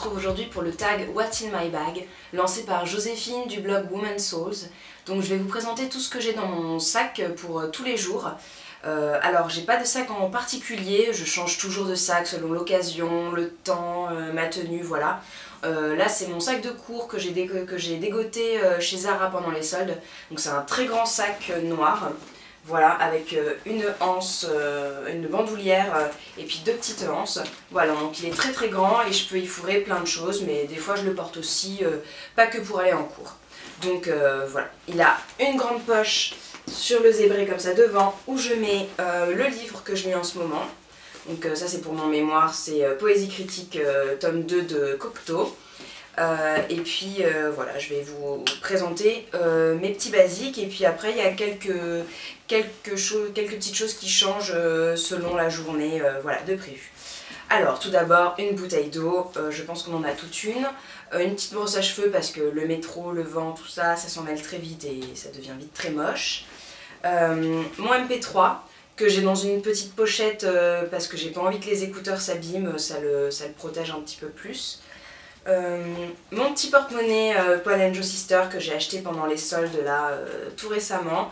retrouve aujourd'hui pour le tag What's in my bag, lancé par Joséphine du blog Women's Souls. Donc je vais vous présenter tout ce que j'ai dans mon sac pour tous les jours. Alors j'ai pas de sac en particulier, je change toujours de sac selon l'occasion, le temps, ma tenue, voilà. Là c'est mon sac de cours que j'ai dégoté chez Zara pendant les soldes. Donc c'est un très grand sac noir. Voilà, avec une anse, une bandoulière et puis deux petites anses. Voilà, donc il est très très grand et je peux y fourrer plein de choses, mais des fois je le porte aussi, pas que pour aller en cours. Donc voilà, il a une grande poche sur le zébré comme ça devant, où je mets le livre que je lis en ce moment. Donc ça c'est pour mon mémoire, c'est Poésie critique tome 2 de Cocteau. Et puis voilà, je vais vous présenter mes petits basiques et puis après il y a quelques petites choses qui changent selon la journée voilà, de prévu. Alors tout d'abord une bouteille d'eau, je pense qu'on en a toute une petite brosse à cheveux parce que le métro, le vent, tout ça, ça s'en mêle très vite et ça devient vite très moche. Mon MP3 que j'ai dans une petite pochette parce que j'ai pas envie que les écouteurs s'abîment, ça le protège un petit peu plus. Mon petit porte-monnaie Paul & Joe Sister que j'ai acheté pendant les soldes là tout récemment.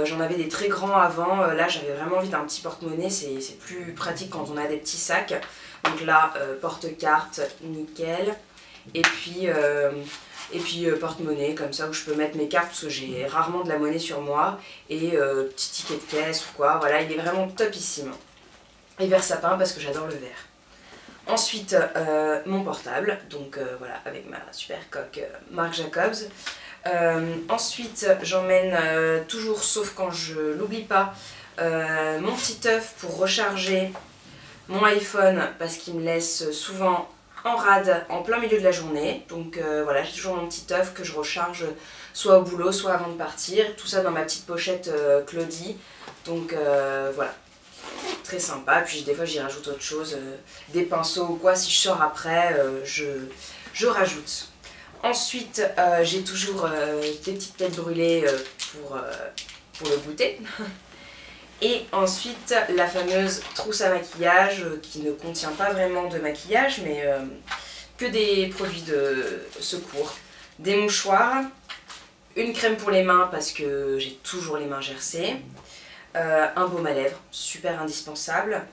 J'en avais des très grands avant, là j'avais vraiment envie d'un petit porte-monnaie, c'est plus pratique quand on a des petits sacs. Donc là porte-carte nickel et puis porte-monnaie comme ça où je peux mettre mes cartes parce que j'ai rarement de la monnaie sur moi et petit ticket de caisse ou quoi, voilà il est vraiment topissime. Et verre sapin parce que j'adore le verre. Ensuite, mon portable, donc voilà, avec ma super coque Marc Jacobs. Ensuite, j'emmène toujours, sauf quand je l'oublie pas, mon petit œuf pour recharger mon iPhone parce qu'il me laisse souvent en rade en plein milieu de la journée. Donc voilà, j'ai toujours mon petit œuf que je recharge soit au boulot, soit avant de partir. Tout ça dans ma petite pochette Claudie. Donc voilà. Très sympa, puis des fois j'y rajoute autre chose, des pinceaux ou quoi, si je sors après je rajoute. Ensuite j'ai toujours des petites têtes brûlées pour le goûter. Et ensuite la fameuse trousse à maquillage qui ne contient pas vraiment de maquillage mais que des produits de secours. Des mouchoirs, une crème pour les mains parce que j'ai toujours les mains gercées. Un baume à lèvres, super indispensable,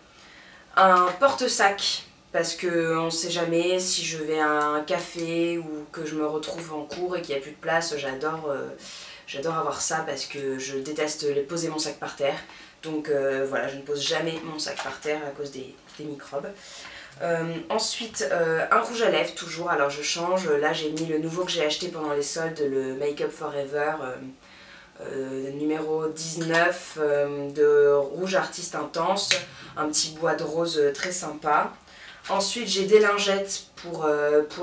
un porte-sac parce qu'on ne sait jamais si je vais à un café ou que je me retrouve en cours et qu'il n'y a plus de place, j'adore avoir ça parce que je déteste poser mon sac par terre, donc voilà, je ne pose jamais mon sac par terre à cause des microbes. Ensuite un rouge à lèvres toujours, alors je change, là j'ai mis le nouveau que j'ai acheté pendant les soldes, le Make Up Forever numéro 19 de rouge artiste intense, un petit bois de rose très sympa. Ensuite j'ai des lingettes pour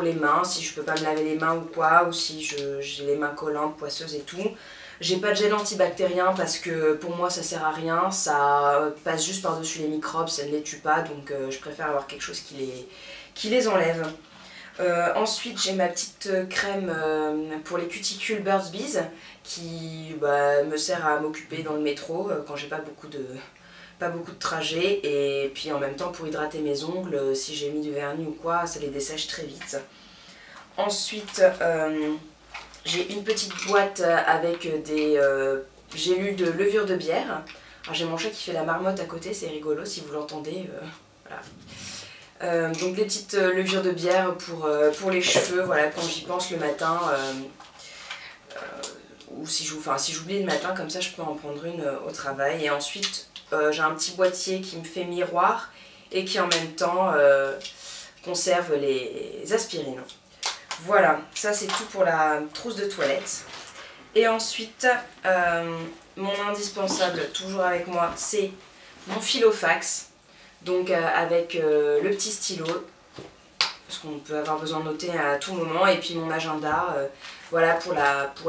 les mains, si je peux pas me laver les mains ou quoi, ou si j'ai les mains collantes, poisseuses et tout. J'ai pas de gel antibactérien parce que pour moi ça sert à rien, ça passe juste par dessus les microbes, ça ne les tue pas, donc je préfère avoir quelque chose qui les enlève. Ensuite j'ai ma petite crème pour les cuticules Burt's Bees qui me sert à m'occuper dans le métro quand j'ai pas beaucoup de trajets, et puis en même temps pour hydrater mes ongles, si j'ai mis du vernis ou quoi, ça les dessèche très vite. Ensuite j'ai une petite boîte avec des gélules de levure de bière. Alors j'ai mon chat qui fait la marmotte à côté, c'est rigolo si vous l'entendez, voilà. Donc des petites levures de bière pour les cheveux, voilà, quand j'y pense le matin, ou si j'oublie le matin, comme ça je peux en prendre une au travail. Et ensuite j'ai un petit boîtier qui me fait miroir et qui en même temps conserve les aspirines. Voilà, ça c'est tout pour la trousse de toilette. Et ensuite mon indispensable, toujours avec moi, c'est mon filofax. Donc avec le petit stylo, parce qu'on peut avoir besoin de noter à tout moment, et puis mon agenda, voilà, pour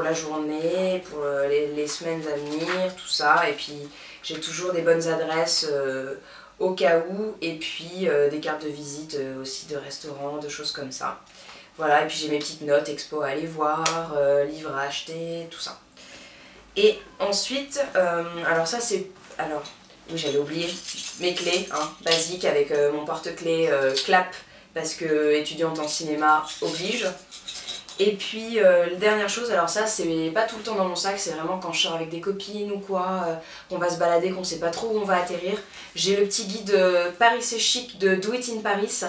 la journée, pour les semaines à venir, tout ça. Et puis j'ai toujours des bonnes adresses au cas où, et puis des cartes de visite aussi de restaurants, de choses comme ça. Voilà, et puis j'ai mes petites notes, expo à aller voir, livres à acheter, tout ça. Et ensuite, alors ça c'est... oui, j'avais oublié mes clés, hein, basiques, avec mon porte-clés clap parce que étudiante en cinéma oblige. Et puis la dernière chose, alors ça c'est pas tout le temps dans mon sac, c'est vraiment quand je sors avec des copines ou quoi, qu'on va se balader, qu'on sait pas trop où on va atterrir. J'ai le petit guide Paris c'est chic de Do It in Paris,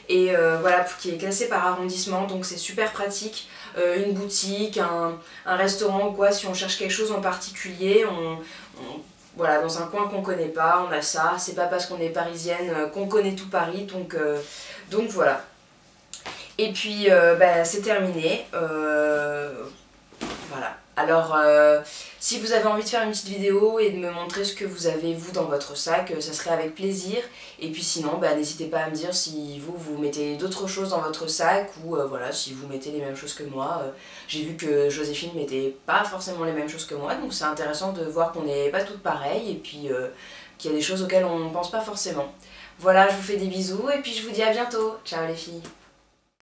et voilà, qui est classé par arrondissement, donc c'est super pratique. Une boutique, un restaurant ou quoi, si on cherche quelque chose en particulier, voilà, dans un coin qu'on connaît pas, on a ça. C'est pas parce qu'on est parisienne qu'on connaît tout Paris, donc voilà. Et puis bah, c'est terminé. Voilà. Alors si vous avez envie de faire une petite vidéo et de me montrer ce que vous avez vous dans votre sac, ça serait avec plaisir. Et puis sinon, bah, n'hésitez pas à me dire si vous mettez d'autres choses dans votre sac ou voilà, si vous mettez les mêmes choses que moi. J'ai vu que Joséphine mettait pas forcément les mêmes choses que moi, donc c'est intéressant de voir qu'on n'est pas toutes pareilles et puis qu'il y a des choses auxquelles on ne pense pas forcément. Voilà, je vous fais des bisous et puis je vous dis à bientôt. Ciao les filles.